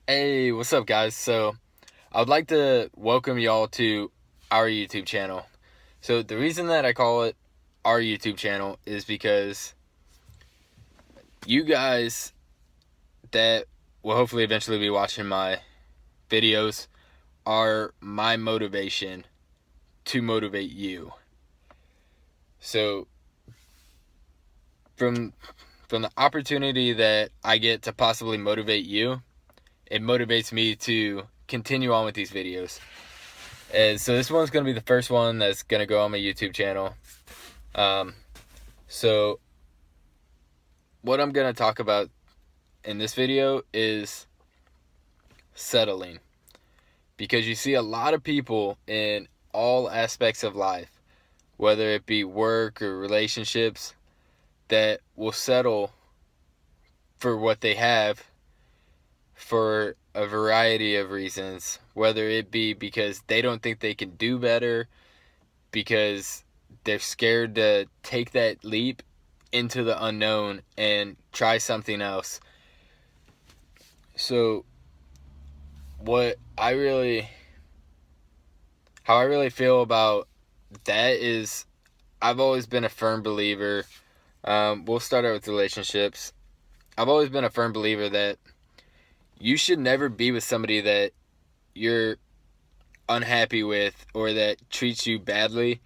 Hey, what's up, guys? So, I would like to welcome y'all to our YouTube channel. So, the reason that I call it our YouTube channel is because you guys that will hopefully eventually be watching my videos are my motivation to motivate you. So, from the opportunity that I get to possibly motivate you, it motivates me to continue on with these videos. And so this one's going to be the first one that's going to go on my YouTube channel. So what I'm going to talk about in this video is settling. Because you see a lot of people in all aspects of life, whether it be work or relationships, that will settle for what they have for a variety of reasons. Whether it be because they don't think they can do better, because they're scared to take that leap into the unknown and try something else. So how I really feel about that is I've always been a firm believer. We'll start out with relationships. I've always been a firm believer that you should never be with somebody that you're unhappy with or that treats you badly,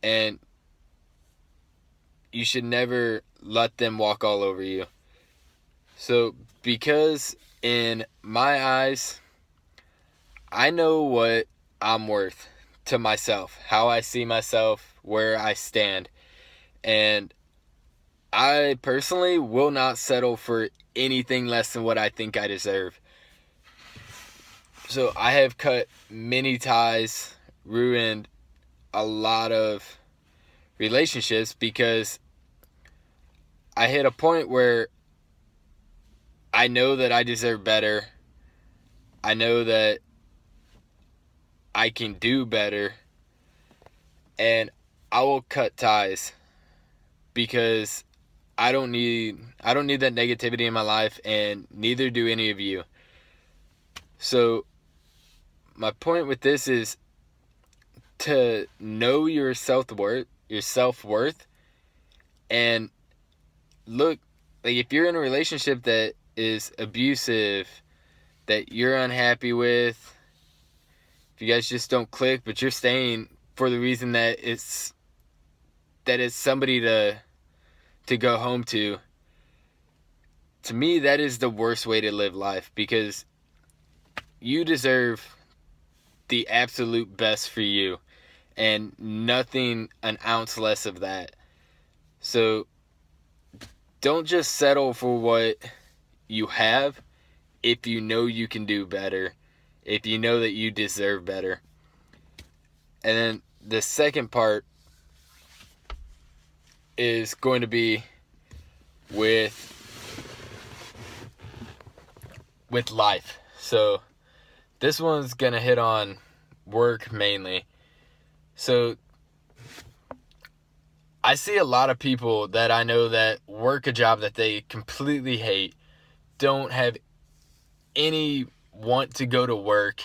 and you should never let them walk all over you. So, because in my eyes, I know what I'm worth to myself, how I see myself, where I stand. And I personally will not settle for anything less than what I think I deserve. So I have cut many ties, ruined a lot of relationships because I hit a point where I know that I deserve better. I know that I can do better. And I will cut ties because I don't need that negativity in my life, and neither do any of you. So my point with this is to know your self-worth, and look, like, if you're in a relationship that is abusive, that you're unhappy with, if you guys just don't click, but you're staying for the reason that it's somebody to go home to me, that is the worst way to live life, because you deserve the absolute best for you and nothing an ounce less of that. So don't just settle for what you have if you know you can do better, if you know that you deserve better. And then the second part is going to be with life. So this one's going to hit on work mainly. So I see a lot of people that I know that work a job that they completely hate, don't have any want to go to work,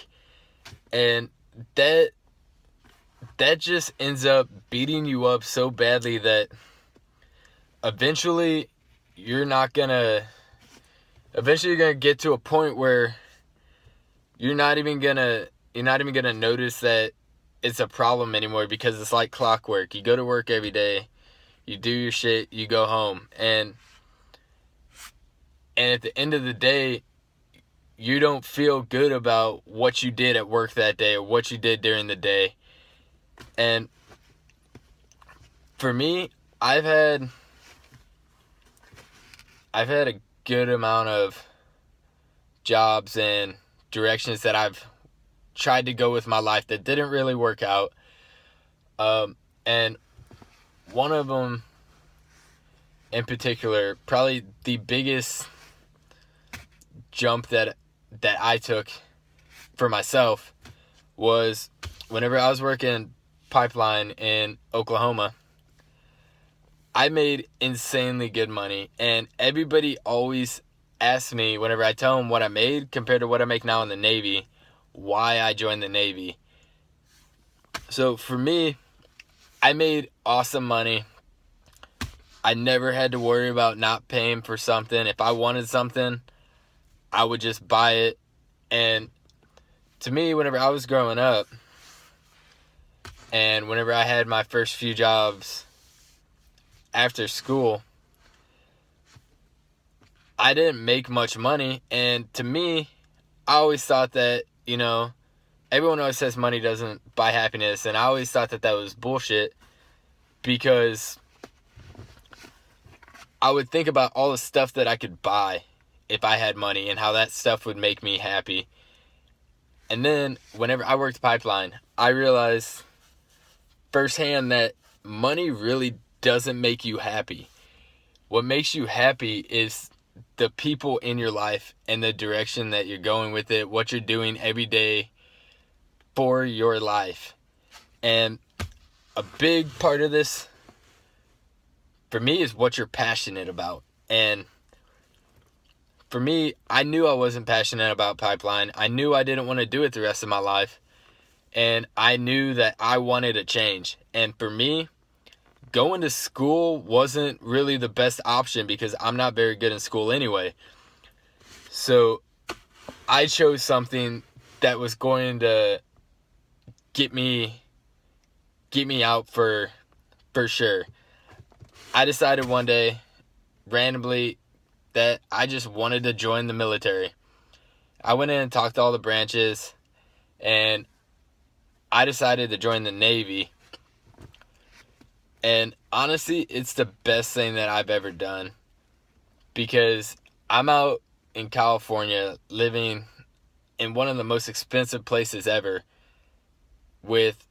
and that just ends up beating you up so badly that eventually you're gonna get to a point where you're not even gonna notice that it's a problem anymore, because it's like clockwork. You go to work every day, you do your shit, you go home, and at the end of the day, you don't feel good about what you did at work that day or what you did during the day. And for me, I've had a good amount of jobs and directions that I've tried to go with my life that didn't really work out. And one of them in particular, probably the biggest jump that I took for myself, was whenever I was working pipeline in Oklahoma. I made insanely good money, and everybody always ask me, whenever I tell them what I made compared to what I make now in the Navy, why I joined the Navy. So for me, I made awesome money. I never had to worry about not paying for something. If I wanted something, I would just buy it. And to me, whenever I was growing up, and whenever I had my first few jobs after school, I didn't make much money. And to me, I always thought that, everyone always says money doesn't buy happiness. And I always thought that was bullshit, because I would think about all the stuff that I could buy if I had money and how that stuff would make me happy. And then whenever I worked pipeline, I realized firsthand that money really doesn't make you happy. What makes you happy is the people in your life and the direction that you're going with it, what you're doing every day for your life. And a big part of this for me is what you're passionate about. And for me, I knew I wasn't passionate about pipeline. I knew I didn't want to do it the rest of my life. And I knew that I wanted a change. And for me, going to school wasn't really the best option, because I'm not very good in school anyway. So I chose something that was going to get me out for sure. I decided one day, randomly, that I just wanted to join the military. I went in and talked to all the branches, and I decided to join the Navy. And honestly, it's the best thing that I've ever done, because I'm out in California living in one of the most expensive places ever, with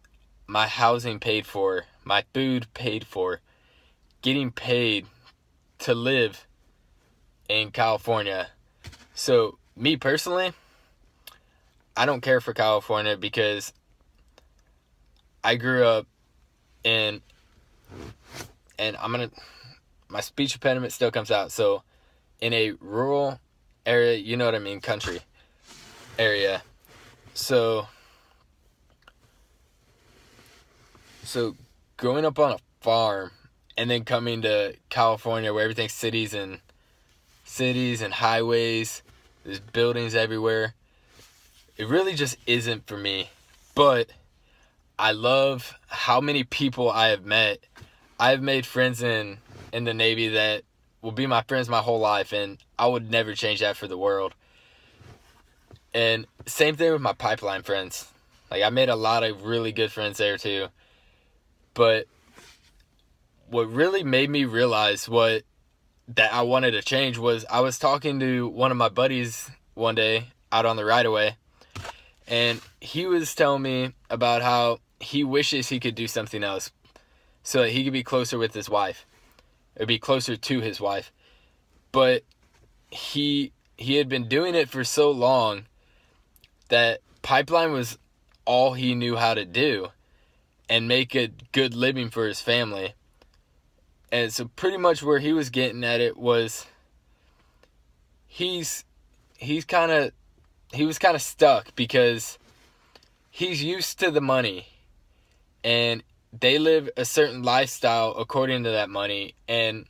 my housing paid for, my food paid for, getting paid to live in California. So me personally, I don't care for California, because I grew up in, and my speech impediment still comes out, so in a rural area, you know what I mean, country area. So growing up on a farm and then coming to California, where everything's cities and highways, there's buildings everywhere, it really just isn't for me. But I love how many people I have met. I've made friends in the Navy that will be my friends my whole life, and I would never change that for the world. And same thing with my pipeline friends. Like, I made a lot of really good friends there too. But what really made me realize that I wanted to change was, I was talking to one of my buddies one day out on the right-of-way, and he was telling me about how he wishes he could do something else so that he could be closer with his wife, or be closer to his wife. But he had been doing it for so long that pipeline was all he knew how to do and make a good living for his family. And so pretty much where he was getting at it was, he was kind of stuck, because he's used to the money, and they live a certain lifestyle according to that money. And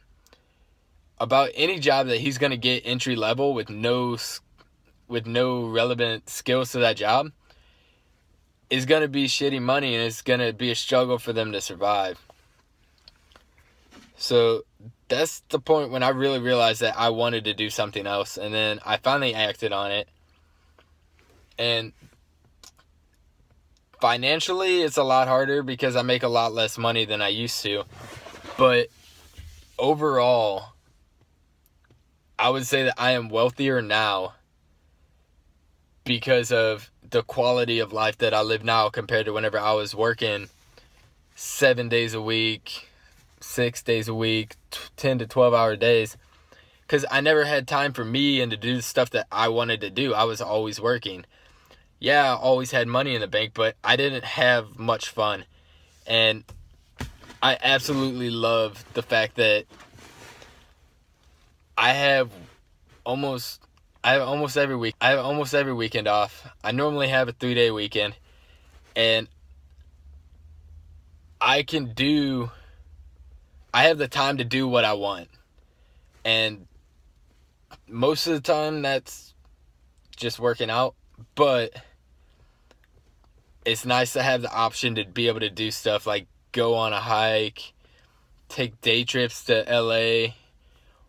about any job that he's going to get entry level with no relevant skills to that job is going to be shitty money, and it's going to be a struggle for them to survive. So that's the point when I really realized that I wanted to do something else, and then I finally acted on it. And financially, it's a lot harder because I make a lot less money than I used to. But overall, I would say that I am wealthier now because of the quality of life that I live now compared to whenever I was working 7 days a week, 6 days a week, 10 to 12 hour days. Because I never had time for me and to do the stuff that I wanted to do. I was always working. Yeah, I always had money in the bank, but I didn't have much fun. And I absolutely love the fact that I have almost I have almost every weekend off. I normally have a 3-day weekend, and I have the time to do what I want. And most of the time that's just working out, but it's nice to have the option to be able to do stuff like go on a hike, take day trips to LA.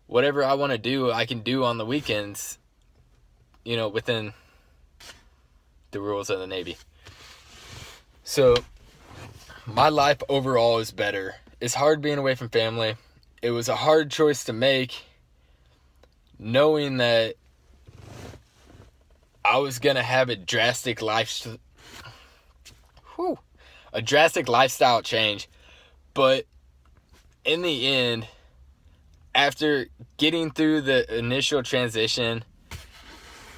Whatever I want to do, I can do on the weekends, within the rules of the Navy. So my life overall is better. It's hard being away from family. It was a hard choice to make, knowing that I was going to have a drastic lifestyle change. But in the end, after getting through the initial transition,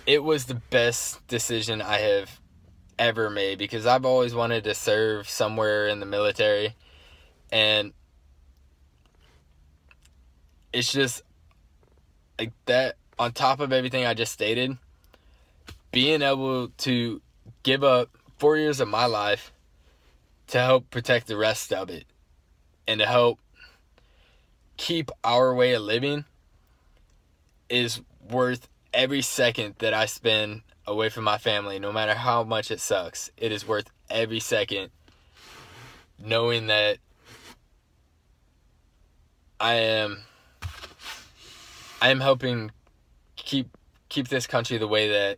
it was the best decision I have ever made, because I've always wanted to serve somewhere in the military, and it's just like that, on top of everything I just stated, being able to give up 4 years of my life to help protect the rest of it and to help keep our way of living is worth every second that I spend away from my family. No matter how much it sucks, it is worth every second, knowing that I am helping keep this country the way that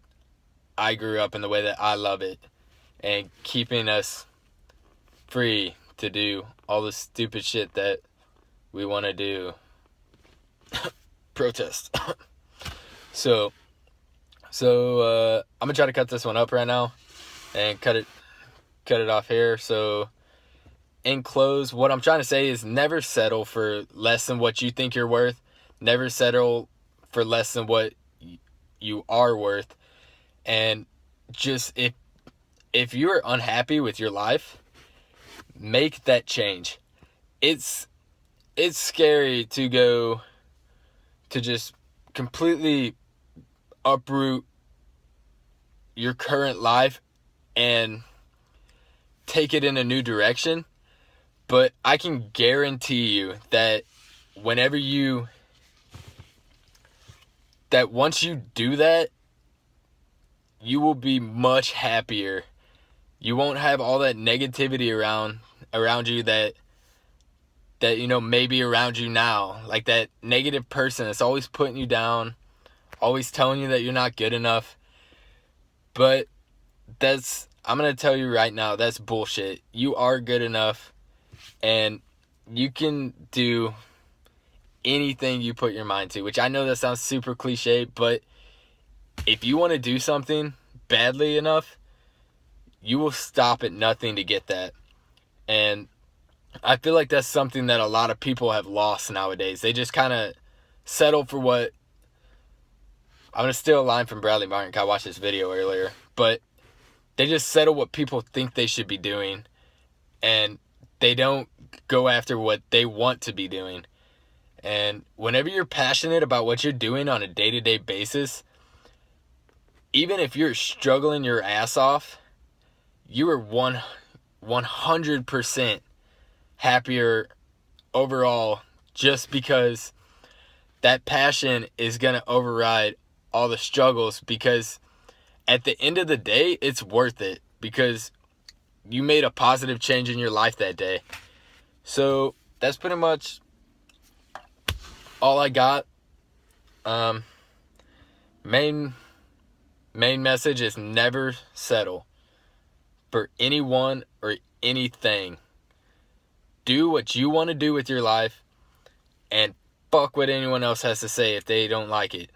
I grew up and the way that I love it, and keeping us free to do all the stupid shit that we want to do. Protest. So I'm gonna try to cut this one up right now and cut it off here. So in close, what I'm trying to say is never settle for less than what you think you're worth. Never settle for less than what you are worth. And just if you're unhappy with your life, make that change. It's scary to go to just completely uproot your current life and take it in a new direction. But I can guarantee you that once you do that, you will be much happier. You won't have all that negativity around you that may be around you now. Like that negative person that's always putting you down, always telling you that you're not good enough. But I'm going to tell you right now, that's bullshit. You are good enough, and you can do anything you put your mind to, which I know that sounds super cliche, but if you want to do something badly enough, you will stop at nothing to get that. And I feel like that's something that a lot of people have lost nowadays. They just kind of settle for what... I'm going to steal a line from Bradley Martin, because I watched this video earlier. But they just settle what people think they should be doing, and they don't go after what they want to be doing. And whenever you're passionate about what you're doing on a day-to-day basis, even if you're struggling your ass off, you are 100% happier overall, just because that passion is going to override all the struggles, because at the end of the day, it's worth it, because you made a positive change in your life that day. So that's pretty much all I got. Main message is never settle for anyone or anything. Do what you want to do with your life, and fuck what anyone else has to say if they don't like it.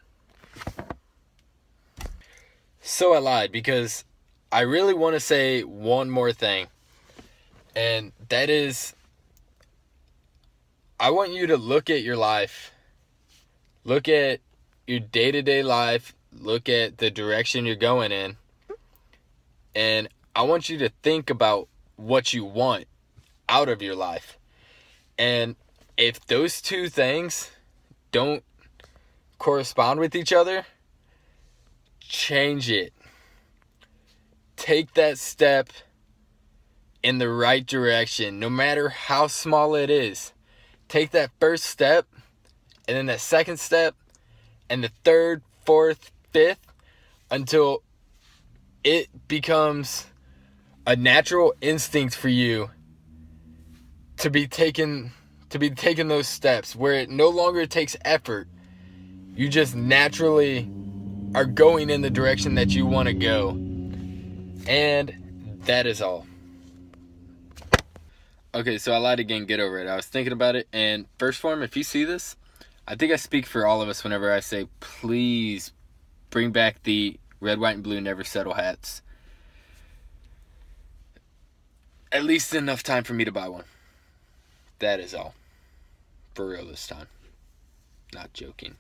So I lied, because I really want to say one more thing. And that is, I want you to look at your life. Look at your day-to-day life. Look at the direction you're going in. And I want you to think about what you want out of your life. And if those two things don't correspond with each other, change it. Take that step in the right direction, no matter how small it is. Take that first step, and then that second step, and the third, fourth, fifth, until it becomes a natural instinct for you to be taking those steps, where it no longer takes effort. You just naturally are going in the direction that you want to go. And that is all. Okay, so I lied again. Get over it. I was thinking about it. And First Form, if you see this, I think I speak for all of us whenever I say, please bring back the red, white, and blue never settle hats. At least enough time for me to buy one. That is all. For real this time. Not joking.